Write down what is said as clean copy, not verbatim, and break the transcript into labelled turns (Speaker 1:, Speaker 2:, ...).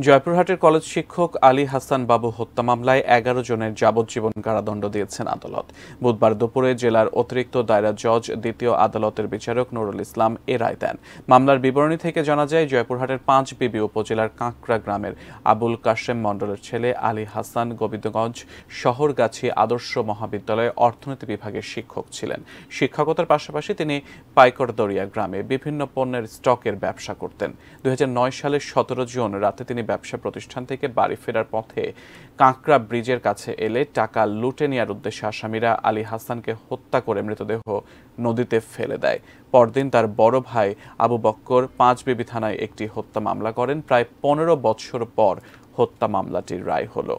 Speaker 1: জয়পুরহাটের কলেজ শিক্ষক আলী হাসান বাবু হত্যা মামলায় ১১ জনের যাবজ্জীবন কারাদণ্ড দিয়েছেন আদালত। বুধবার দুপুরে জেলার অতিরিক্ত দায়রা জজ দ্বিতীয় আদালতের বিচারক নুরুল ইসলাম এ রায় দেন। মামলার বিবরণী থেকে জানা যায়, জয়পুরহাটের ৫ উপজেলার কাঁকড়া গ্রামের আবুল কাশেম মণ্ডলের ছেলে আলী হাসান গোবিন্দগঞ্জ শহরগাছি আদর্শ মহাবিদ্যালয়ে অর্থনীতি বিভাগের শিক্ষক ছিলেন। শিক্ষকতার পাশাপাশি তিনি পাইকরদরিয়া গ্রামে বিভিন্ন পণ্যের স্টকের ব্যবসা করতেন। ২০০৯ সালের ১৭ জুন রাতে তিনি ব্যবসা প্রতিষ্ঠান থেকে বাড়ি ফেরার পথে কাঁকড়া ব্রিজের কাছে এলে টাকা লুটে নেওয়ার উদ্দেশ্যে আসামিরা আলী হাসানকে হত্যা করে মৃতদেহ নদীতে ফেলে দেয়। পরদিন তার বড় ভাই আবু বক্কর ৫ থানায় একটি হত্যা মামলা করেন। প্রায় ১৫ বছর পর হত্যা মামলাটির রায় হলো।